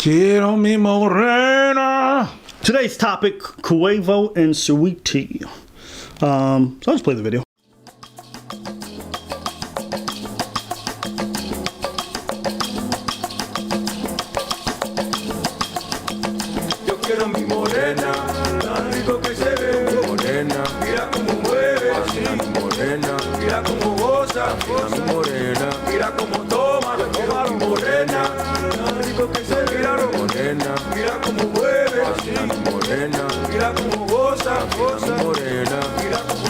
quiero mi morena. Today's topic, Quavo and Sweet Tea. So I'll just play the video. Yo quiero mi morena, tan rico que se ve, mi morena, mira cómo mueve, así mi morena, mira cómo goza, mi morena, mira cómo toma, yo quiero mi morena, tan rico que se ve, mi morena, mira cómo mueve, así mi morena, mira cómo goza, mi morena, mira cómo.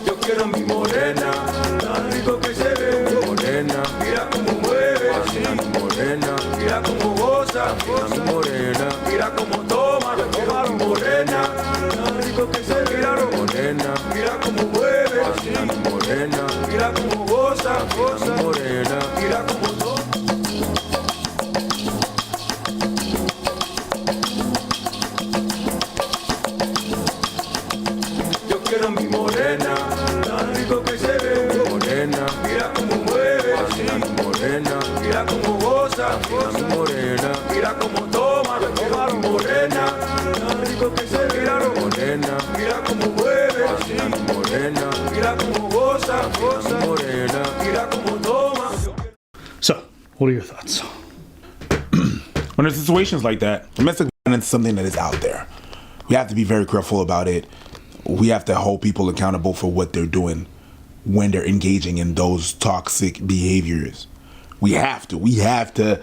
Yo quiero mi morena, tan rico que se ve, mi morena, mira cómo mueve, así mi morena, mira cómo goza, mi morena, mira cómo toma, yo quiero mi morena, tan rico que se ve, mi morena, mira cómo mueve, así mi morena, mira cómo goza, mi morena, mira cómo toma. Yo quiero mi morena, tan rico que se ve, mi morena, mira cómo mueve, así mi morena, mira cómo goza, mi morena, mira cómo toma, yo quiero mi morena, tan rico que se ve, mi morena, mira cómo mueve, así mi morena, mira cómo goza, mi morena, mira cómo toma. So, what are your thoughts? When there's situations like that, domestic violence is something that is out there. We have to be very careful about it. We have to hold people accountable for what they're doing when they're engaging in those toxic behaviors. We have to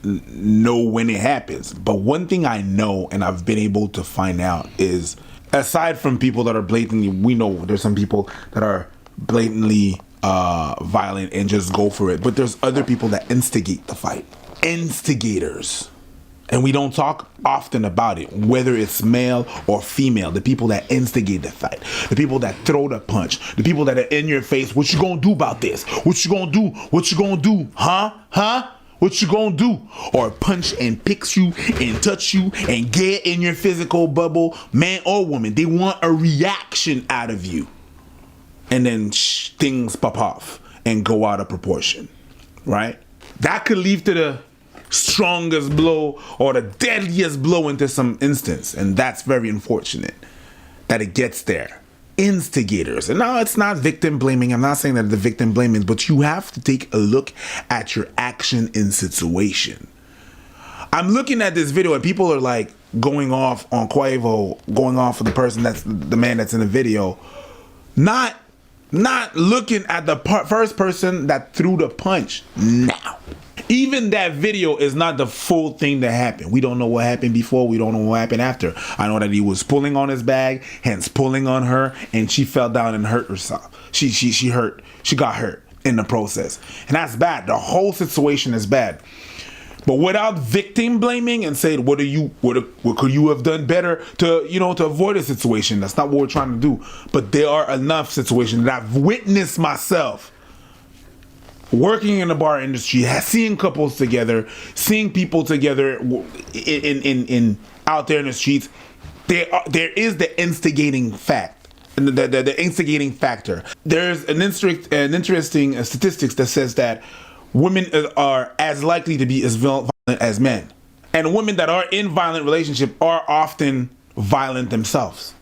know when it happens. But one thing I know and I've been able to find out is, aside from people that are blatantly, we know there's some people that are blatantly violent and just go for it, but there's other people that instigate the fight. Instigators. And we don't talk often about it, whether it's male or female. The people that instigate the fight, the people that throw the punch, the people that are in your face. What you gonna do about this? What you gonna do? What you gonna do? Huh? What you gonna do? Or punch and picks you and touch you and get in your physical bubble, man or woman. They want a reaction out of you. And then things pop off and go out of proportion, right? That could lead to the strongest blow or the deadliest blow into some instance, and that's very unfortunate that it gets there. Instigators. And now it's not victim blaming. I'm not saying that the victim blaming, but you have to take a look at your action in situation. I'm looking at this video and people are like going off on Quavo, going off of the person that's the man that's in the video, not looking at the first person that threw the punch. Now, even that video is not the full thing that happened. We don't know what happened before. We don't know what happened after. I know that he was pulling on his bag, hence pulling on her, and she fell down and hurt herself. She got hurt in the process. And that's bad. The whole situation is bad. But without victim blaming and saying, what could you have done better to avoid a situation? That's not what we're trying to do. But there are enough situations that I've witnessed myself working in the bar industry, seeing couples together, seeing people together in out there in the streets. There is the instigating fact, the instigating factor. There's an interesting statistics that says that women are as likely to be as violent as men, and women that are in violent relationship are often violent themselves.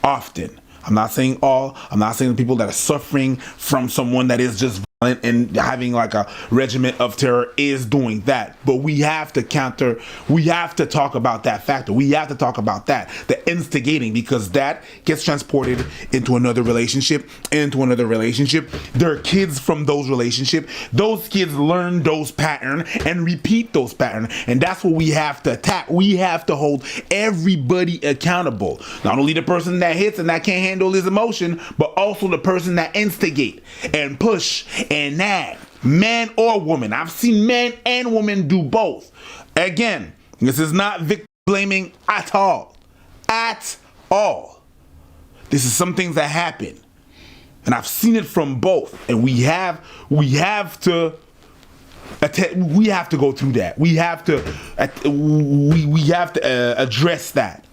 Often. I'm not saying all. I'm not saying the people that are suffering from someone that is just violent and having like a regiment of terror is doing that. But we have to counter, we have to talk about that factor. We have to talk about that, the instigating, because that gets transported into another relationship, There are kids from those relationships. Those kids learn those patterns and repeat those patterns. And that's what we have to attack. We have to hold everybody accountable. Not only the person that hits and that can't handle his emotion, but also the person that instigate and push and nag, man or woman. I've seen men and women do both. Again, this is not victim blaming at all. At all. This is some things that happen. And I've seen it from both. And we have to go through that. We have to address that.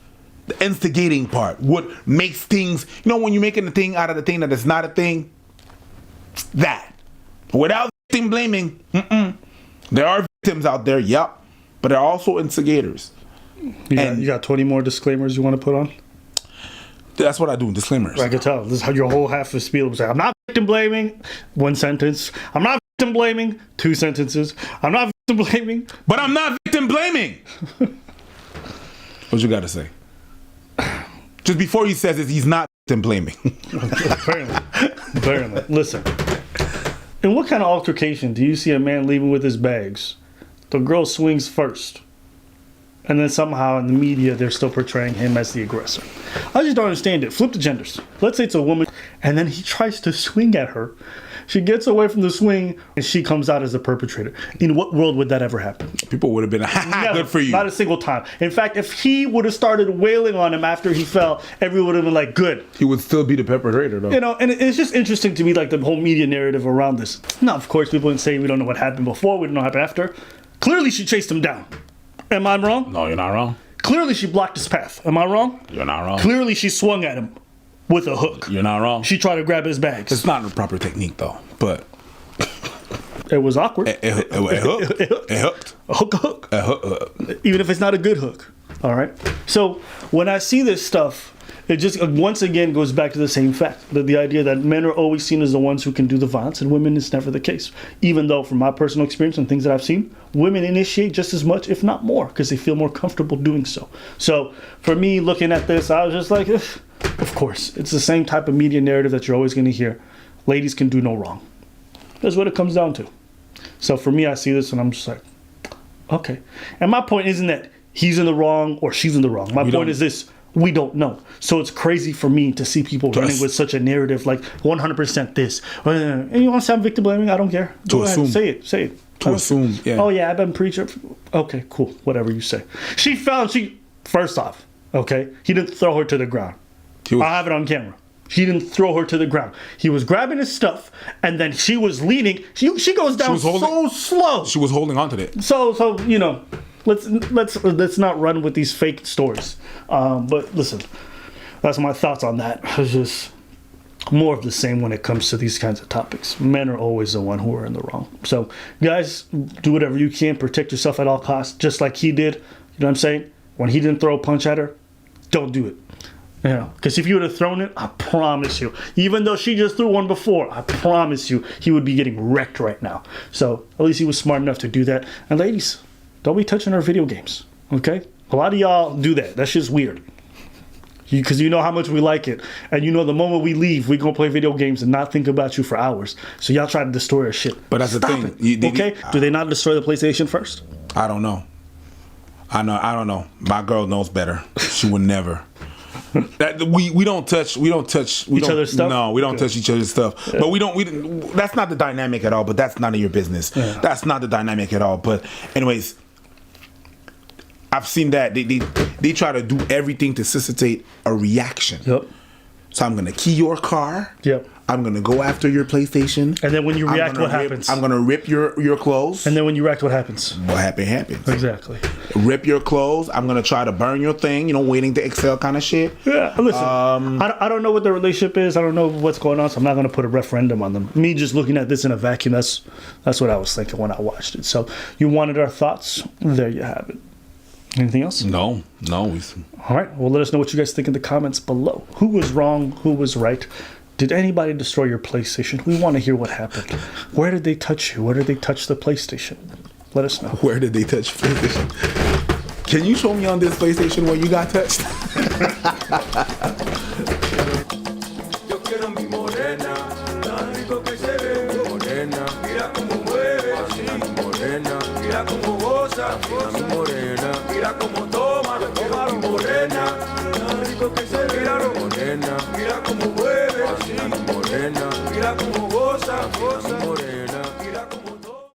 the instigating part, what makes things, you know, when you're making a thing out of the thing that is not a thing, that. Without victim blaming, there are victims out there, yep, but there are also instigators. You got 20 more disclaimers you want to put on? That's what I do, disclaimers. I can tell. This is how your whole half of spiel was like, I'm not victim blaming, 1 sentence. I'm not victim blaming, 2 sentences. I'm not victim blaming. But I'm not victim blaming. What you got to say? Just before he says it, he's not victim blaming. Apparently. Listen. In what kind of altercation do you see a man leaving with his bags? The girl swings first. And then somehow in the media, they're still portraying him as the aggressor. I just don't understand it. Flip the genders. Let's say it's a woman, and then he tries to swing at her. She gets away from the swing, and she comes out as the perpetrator. In what world would that ever happen? People would have been, good for you. Not a single time. In fact, if he would have started wailing on him after he fell, everyone would have been like, good. He would still be the perpetrator, though. You know, and it's just interesting to me, like the whole media narrative around this. Now, of course, people can say we don't know what happened before, we don't know what happened after. Clearly, she chased him down. Am I wrong? No, you're not wrong. Clearly, she blocked his path. Am I wrong? You're not wrong. Clearly, she swung at him with a hook. You're not wrong. She tried to grab his bags. It's not the proper technique, though, but... It was awkward. It hooked. It hooked. A hook. Even if it's not a good hook. All right? So, when I see this stuff, it just once again goes back to the same fact. That the idea that men are always seen as the ones who can do the violence, and women is never the case. Even though, from my personal experience and things that I've seen, women initiate just as much, if not more, because they feel more comfortable doing so. So, for me, looking at this, I was just like, of course, it's the same type of media narrative that you're always going to hear. Ladies can do no wrong. That's what it comes down to. So, for me, I see this and I'm just like, okay. And my point isn't that he's in the wrong or she's in the wrong. My point is this. We don't know. So it's crazy for me to see people running with such a narrative like 100% this. And you want to sound victim blaming? I don't care. Go ahead. Say it. To assume, yeah. Oh, yeah, I've been preaching. Okay, cool. Whatever you say. She fell. First off, okay, he didn't throw her to the ground. I have it on camera. He didn't throw her to the ground. He was grabbing his stuff, and then she was leaning. She goes down so slow. She was holding on to it. So you know, let's not run with these fake stories. But listen, that's my thoughts on that. It's just more of the same when it comes to these kinds of topics. Men are always the one who are in the wrong. So guys, do whatever you can. Protect yourself at all costs, just like he did. You know what I'm saying? When he didn't throw a punch at her, don't do it. You know, because if you would have thrown it, I promise you, even though she just threw one before, I promise you, he would be getting wrecked right now. So at least he was smart enough to do that. And ladies, don't be touching our video games, okay? A lot of y'all do that. That's just weird. Because you know how much we like it. And you know the moment we leave, we're going to play video games and not think about you for hours. So y'all try to destroy our shit. But that's Stop the thing. Okay? Do they not destroy the PlayStation first? I don't know. I don't know. My girl knows better. She would never. We don't touch each other's stuff. No, we don't touch each other's stuff. Yeah. But we don't. That's not the dynamic at all. But that's none of your business. Yeah. That's not the dynamic at all. But anyways, I've seen that they try to do everything to suscitate a reaction. Yep. So I'm gonna key your car. Yep. I'm gonna go after your PlayStation. And then when you react, what happens? I'm gonna rip your clothes. And then when you react, what happens? What happens? Exactly. Rip your clothes. I'm gonna try to burn your thing. You know, waiting to exhale kind of shit. Yeah. Listen, I don't know what the relationship is. I don't know what's going on. So I'm not gonna put a referendum on them. Me just looking at this in a vacuum. That's what I was thinking when I watched it. So you wanted our thoughts. There you have it. Anything else? No. All right. Well, let us know what you guys think in the comments below. Who was wrong? Who was right? Did anybody destroy your PlayStation? We want to hear what happened. Where did they touch you? Where did they touch the PlayStation? Let us know. Where did they touch PlayStation? Can you show me on this PlayStation where you got touched? Yo quiero mi morena, tan rico que se ve mi morena. Mira cómo mueve, mi morena. Mira cómo goza, mi morena. Mira cómo toma, mi morena. Tan rico que se ve mi morena. Mira cómo